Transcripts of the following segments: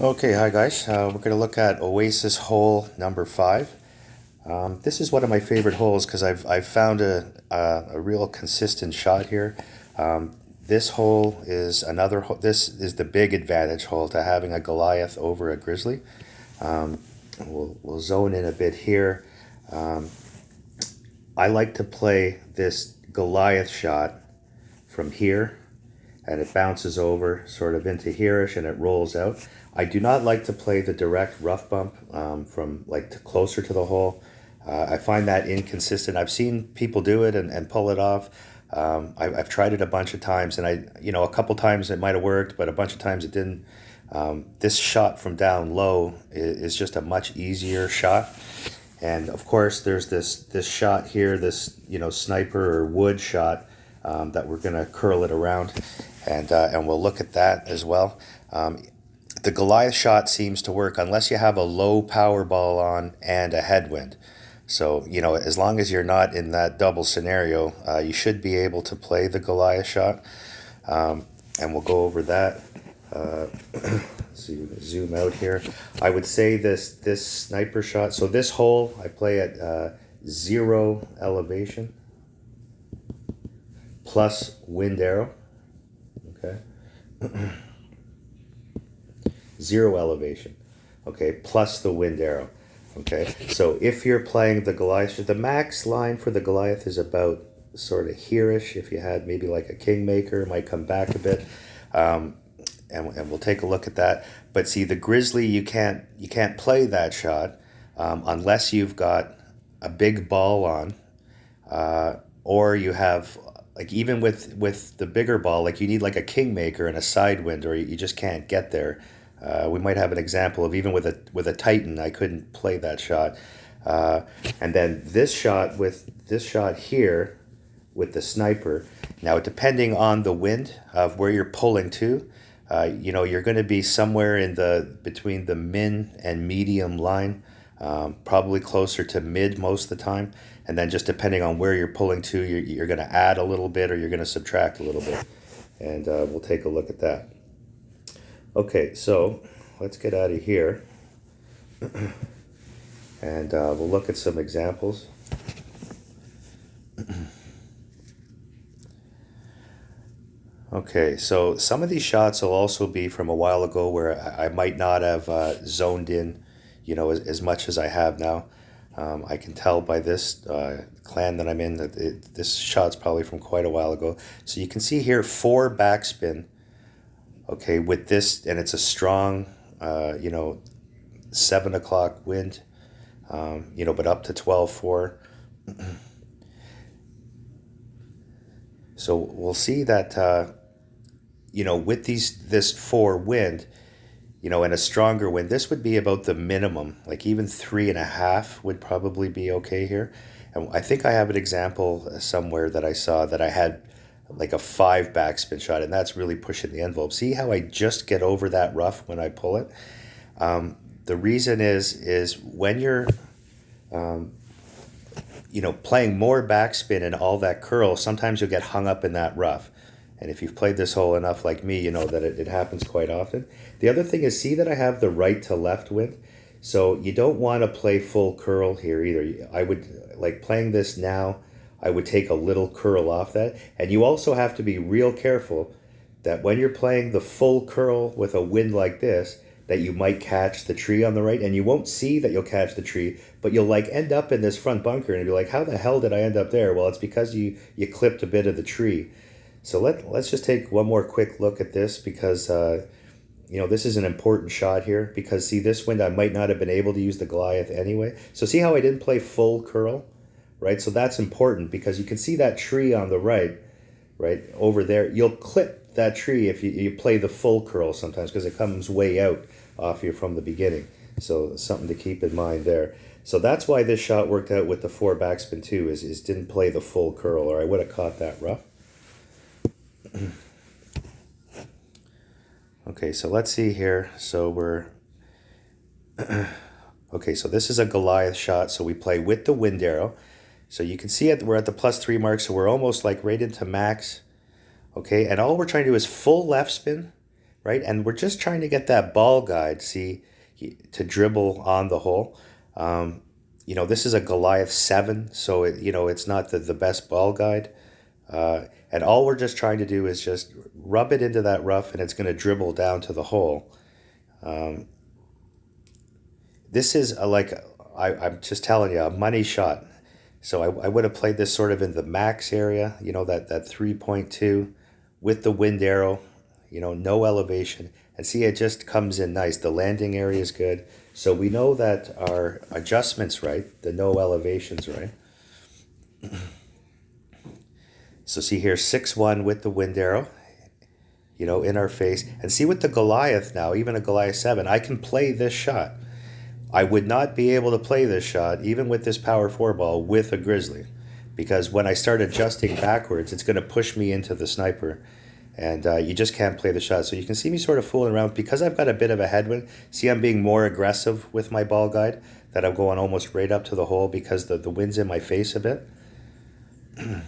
Okay, hi guys. We're going to look at Oasis hole number 5. This is one of my favorite holes because I've found a real consistent shot here. This hole is This is the big advantage hole to having a Goliath over a Grizzly. We'll zone in a bit here. I like to play this Goliath shot from here, and it bounces over sort of into hereish and it rolls out. I do not like to play the direct rough bump from closer to the hole. I find that inconsistent. I've seen people do it and pull it off. I've tried it a bunch of times, and a couple times it might have worked, but a bunch of times it didn't. This shot from down low is just a much easier shot. And of course, there's this shot here, this sniper or wood shot that we're gonna curl it around, and we'll look at that as well. The Goliath shot seems to work unless you have a low power ball on and a headwind. So as long as you're not in that double scenario, you should be able to play the Goliath shot, and we'll go over that. So zoom out here. I would say this sniper shot. So this hole I play at 0 elevation plus wind arrow. Okay. 0 elevation. Okay, plus the wind arrow. Okay. So if you're playing the Goliath, the max line for the Goliath is about sort of hereish. If you had maybe like a kingmaker, it might come back a bit. And we'll take a look at that. But see, the Grizzly, you can't play that shot unless you've got a big ball on, or you have even with the bigger ball, you need like a kingmaker and a side wind, or you just can't get there. We might have an example of even with a Titan, I couldn't play that shot. And then this shot here with the sniper. Now, depending on the wind of where you're pulling to, you're going to be somewhere between the min and medium line, probably closer to mid most of the time. And then just depending on where you're pulling to, you're going to add a little bit or you're going to subtract a little bit. And we'll take a look at that. Okay, so let's get out of here. And we'll look at some examples. Okay, so some of these shots will also be from a while ago where I might not have zoned in, as much as I have now. I can tell by this clan that I'm in that this shot's probably from quite a while ago. So you can see here 4 backspin, okay, with this, and it's a strong, 7 o'clock wind, but up to 12-4. So we'll see that, with this 4 wind, and a stronger wind, this would be about the minimum. Even 3.5 would probably be okay here. And I think I have an example somewhere that I saw that I had a 5 backspin shot, and that's really pushing the envelope. See how I just get over that rough when I pull it? The reason is when you're playing more backspin and all that curl, sometimes you'll get hung up in that rough. And if you've played this hole enough like me, you know that it happens quite often. The other thing is, see that I have the right to left wind? So you don't want to play full curl here either. I would, playing this now, I would take a little curl off that. And you also have to be real careful that when you're playing the full curl with a wind like this, that you might catch the tree on the right, and you won't see that you'll catch the tree, but you'll end up in this front bunker and you'll be like, how the hell did I end up there? Well, it's because you clipped a bit of the tree. So let's just take one more quick look at this, because this is an important shot here, because see, this wind I might not have been able to use the Goliath anyway. So see how I didn't play full curl, right? So that's important, because you can see that tree on the right over there. You'll clip that tree if you play the full curl sometimes, because it comes way out off you from the beginning. So something to keep in mind there. So that's why this shot worked out with the 4 backspin too, is didn't play the full curl, or I would have caught that rough. Okay, so let's see here. So we're okay, so this is a Goliath shot, so we play with the wind arrow. So you can see we're at the +3 mark, so we're almost right into max. Okay, and all we're trying to do is full left spin right? And we're just trying to get that ball guide, see, to dribble on the hole. This is a Goliath 7, so it's not the best ball guide. And all we're just trying to do is just rub it into that rough, and it's going to dribble down to the hole. This is I'm just telling you, a money shot. So I would have played this sort of in the max area, that 3.2 with the wind arrow, no elevation. And see, it just comes in nice. The landing area is good. So we know that our adjustment's right, the no elevation's right. So see here, 6-1 with the wind arrow, in our face. And see with the Goliath now, even a Goliath 7, I can play this shot. I would not be able to play this shot, even with this power 4 ball, with a grizzly. Because when I start adjusting backwards, it's going to push me into the sniper. And you just can't play the shot. So you can see me sort of fooling around. Because I've got a bit of a headwind, see I'm being more aggressive with my ball guide, that I'm going almost right up to the hole because the wind's in my face a bit. And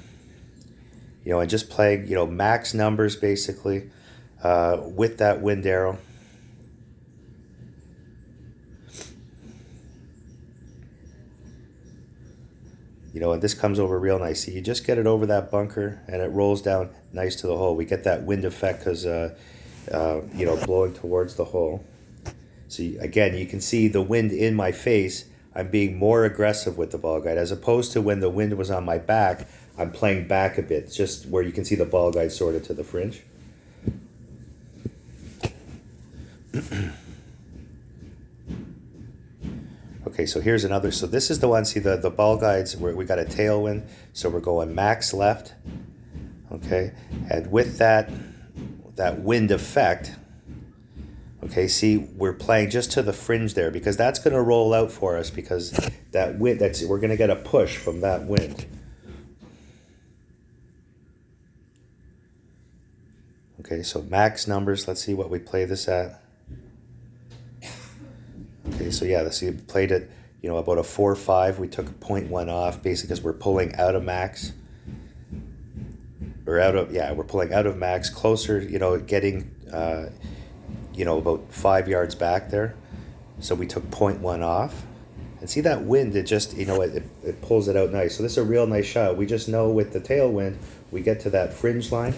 just playing, max numbers basically with that wind arrow. And this comes over real nice. So you just get it over that bunker and it rolls down nice to the hole. We get that wind effect because, blowing towards the hole. So again, you can see the wind in my face. I'm being more aggressive with the ball guide as opposed to when the wind was on my back. I'm playing back a bit, just where you can see the ball guide sort of to the fringe. Okay, so here's another. So this is the one, see the ball guides where we got a tailwind. So we're going max left. Okay, and with that wind effect, okay, see, we're playing just to the fringe there because that's going to roll out for us because that wind, we're going to get a push from that wind. Okay, so max numbers, let's see what we play this at. Okay, so yeah, let's see, we played it, about a 4-5. We took a 0.1 off, basically because we're pulling out of max. We're pulling out of max, closer, getting, about 5 yards back there. So we took 0.1 off. And see that wind, it just, it pulls it out nice. So this is a real nice shot. We just know with the tailwind, we get to that fringe line.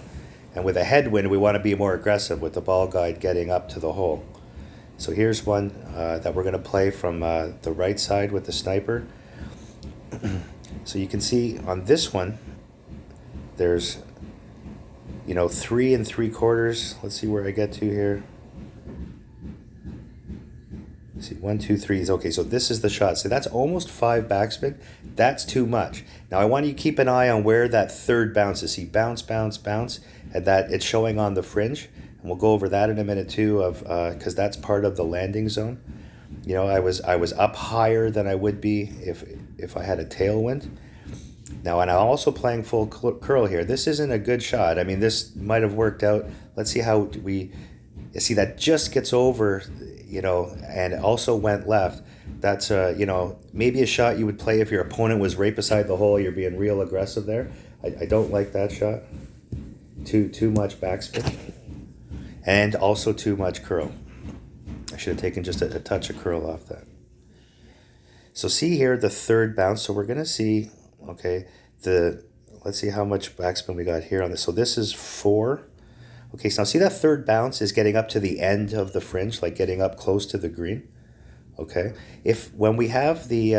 And with a headwind, we want to be more aggressive with the ball guide getting up to the hole. So here's one that we're going to play from the right side with the sniper. So you can see on this one, there's, 3 3/4. Let's see where I get to here. See, 1, 2, 3. Okay, so this is the shot. So that's almost 5 backspin. That's too much. Now I want you to keep an eye on where that third bounce is. See, bounce, bounce, bounce, and that it's showing on the fringe. And we'll go over that in a minute too, because that's part of the landing zone. I was up higher than I would be if I had a tailwind. Now, and I'm also playing full curl here. This isn't a good shot. I mean, this might have worked out. Let's see how we see that just gets over. And also went left. That's, maybe a shot you would play if your opponent was right beside the hole. You're being real aggressive there. I don't like that shot. Too much backspin. And also too much curl. I should have taken just a touch of curl off that. So see here, the third bounce. So we're going to see, okay, let's see how much backspin we got here on this. So this is 4. Okay, so now see that third bounce is getting up to the end of the fringe, like getting up close to the green. Okay, when we have the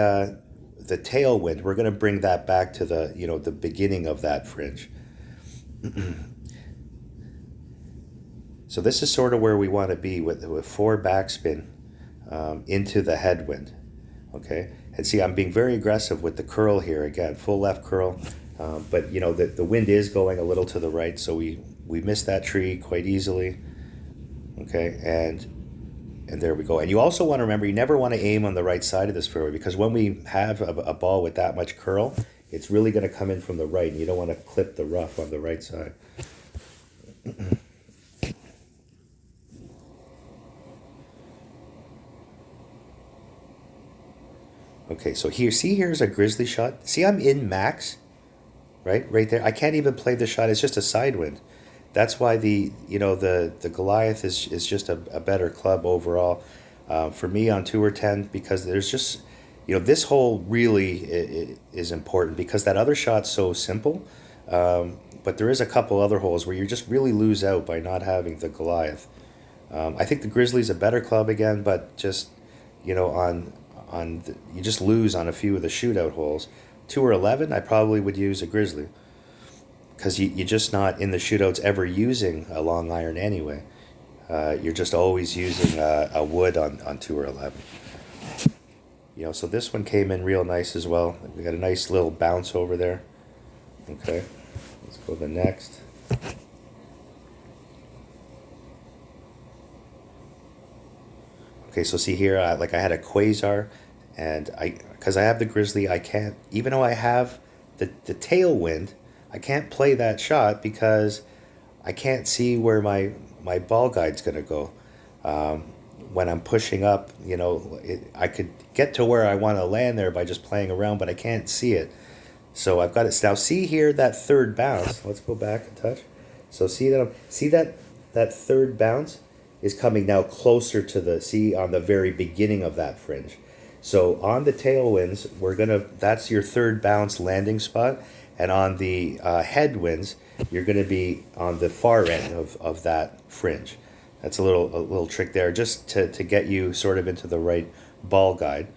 tailwind, we're going to bring that back to the beginning of that fringe. So this is sort of where we want to be with 4 backspin into the headwind. Okay, and see I'm being very aggressive with the curl here again, full left curl, but the wind is going a little to the right, so we missed that tree quite easily. Okay, and there we go. And you also want to remember, you never want to aim on the right side of this fairway because when we have a ball with that much curl, it's really going to come in from the right, and you don't want to clip the rough on the right side. Okay, so here's a grizzly shot. See, I'm in max, right there. I can't even play the shot. It's just a side wind. That's why the Goliath is just a better club overall. For me on tour 10, because there's just, this hole really is important because that other shot's so simple. But there is a couple other holes where you just really lose out by not having the Goliath. I think the Grizzly's a better club again, but just, you just lose on a few of the shootout holes. Tour 11, I probably would use a Grizzly because you're just not in the shootouts ever using a long iron anyway. You're just always using a wood on Tour 11. So this one came in real nice as well. We got a nice little bounce over there. Okay, let's go to the next. Okay, so see here, I had a Quasar, and because I have the Grizzly, I can't, even though I have the tailwind, I can't play that shot because I can't see where my ball guide's going to go. When I'm pushing up, I could get to where I want to land there by just playing around, but I can't see it. So I've got it. Now see here that third bounce. Let's go back a touch. So see that third bounce is coming now closer to on the very beginning of that fringe. So on the tailwinds, that's your third bounce landing spot. And on the headwinds, you're going to be on the far end of that fringe. That's a little trick there, just to get you sort of into the right ball guide.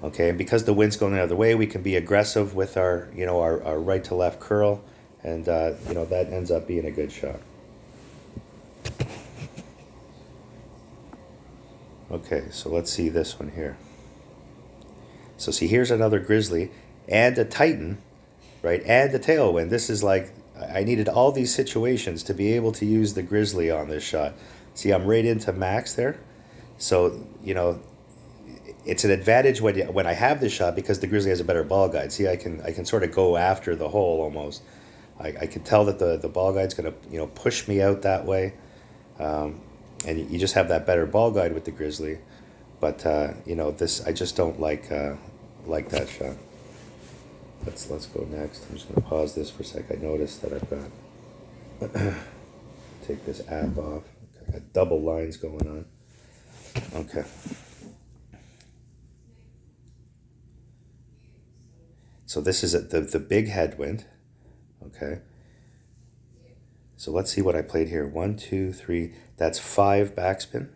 Okay, and because the wind's going the other way, we can be aggressive with our right to left curl, and that ends up being a good shot. Okay, so let's see this one here. So see, here's another Grizzly and a Titan, right, and a tailwind. This is like, I needed all these situations to be able to use the Grizzly on this shot. See, I'm right into max there. So, it's an advantage when I have this shot because the Grizzly has a better ball guide. See, I can sort of go after the hole almost. I can tell that the ball guide's going to, push me out that way. And you just have that better ball guide with the Grizzly. But, I just don't like that shot. Let's go next. I'm just going to pause this for a sec. I noticed that I've got take this app off. I've got double lines going on. Okay. So this is the big headwind. Okay. So let's see what I played here. 1, 2, 3. That's 5 backspin,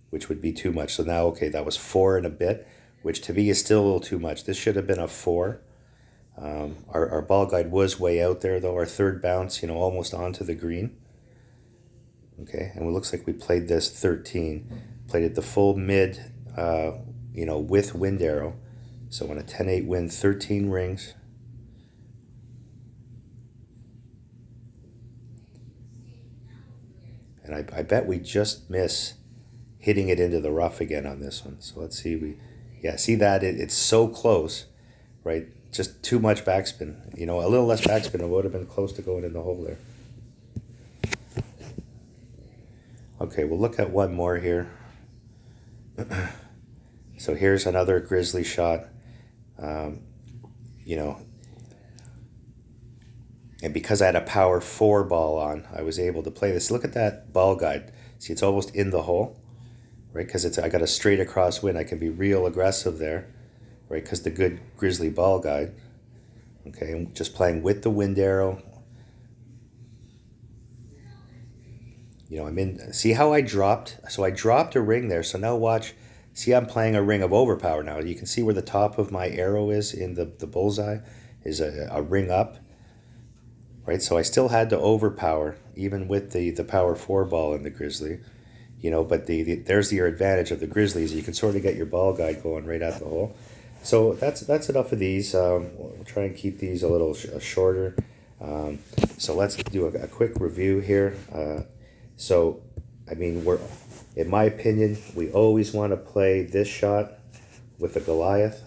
which would be too much. So now, okay, that was 4 and a bit, which to me is still a little too much. This should have been a 4. Our ball guide was way out there, though. Our third bounce, almost onto the green. Okay, and it looks like we played this 13. Played it the full mid, with wind arrow. So on a 10-8 wind, 13 rings. And I bet we just miss hitting it into the rough again on this one. So let's see. See that? It's so close, right? Just too much backspin. A little less backspin, it would have been close to going in the hole there. Okay, we'll look at one more here. So here's another Grizzly shot. And because I had a power 4 ball on, I was able to play this. Look at that ball guide. See, it's almost in the hole, right? Because I got a straight across wind. I can be real aggressive there, right? Because the good Grizzly ball guide. Okay, I'm just playing with the wind arrow. I'm in. See how I dropped? So I dropped a ring there. So now watch. See, I'm playing a ring of overpower now. You can see where the top of my arrow is in the bullseye is a ring up. Right, so I still had to overpower, even with the power 4 ball in the Grizzly, but there's your advantage of the Grizzlies. You can sort of get your ball guide going right at the hole. So that's enough of these. We'll try and keep these a little shorter. So let's do a quick review here. So, in my opinion, we always want to play this shot with a Goliath.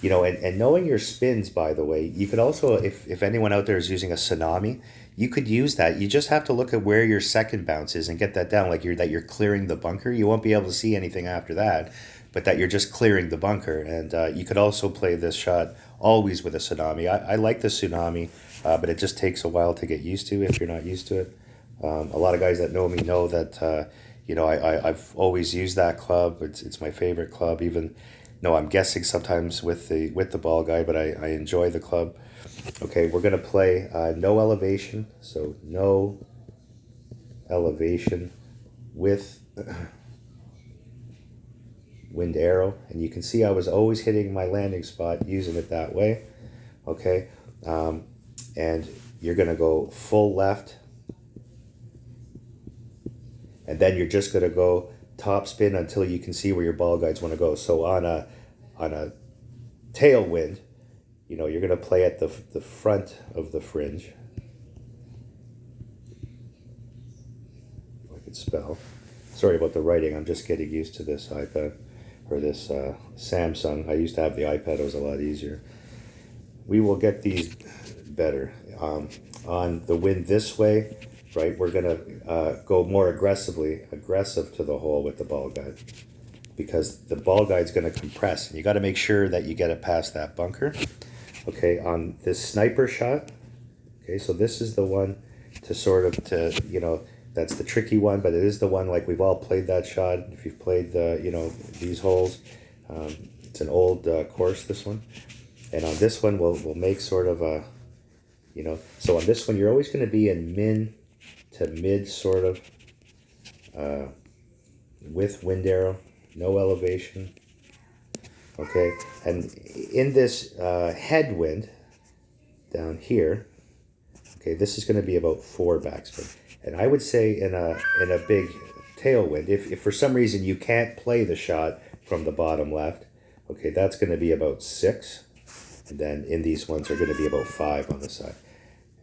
And knowing your spins, by the way, you could also, if anyone out there is using a tsunami, you could use that. You just have to look at where your second bounce is and get that down, like you're clearing the bunker. You won't be able to see anything after that. but that you're just clearing the bunker. And you could also play this shot always with a tsunami. I like the tsunami, but it just takes a while to get used to if you're not used to it. A lot of guys that know me know that I've always used that club. It's my favorite club. Even though I'm guessing sometimes with the ball guide, but I enjoy the club. Okay, we're gonna play no elevation. So no elevation with wind arrow, and you can see I was always hitting my landing spot using it that way. Okay, and you're gonna go full left, and then you're just gonna go top spin until you can see where your ball guides want to go. So on a tailwind, you're gonna play at the front of the fringe. If I could spell. Sorry about the writing. I'm just getting used to this iPad or this Samsung. I used to have the iPad. It was a lot easier. We will get these better. On the wind this way, right, we're going to go more aggressive to the hole with the ball guide, because the ball guide's going to compress, and you got to make sure that you get it past that bunker. Okay, on this sniper shot, okay, so this is the one that's the tricky one, but it is the one, like, we've all played that shot. If you've played these holes, it's an old course, this one. And on this one, we'll make sort of a, so on this one, you're always going to be in min to mid sort of with wind arrow, no elevation. Okay, and in this headwind down here, okay, this is going to be about 4 backspin. And I would say in a big tailwind, if for some reason you can't play the shot from the bottom left, okay, that's going to be about 6. And then in these ones are going to be about 5 on the side.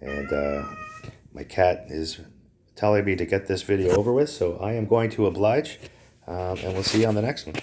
And my cat is telling me to get this video over with, so I am going to oblige. And we'll see you on the next one.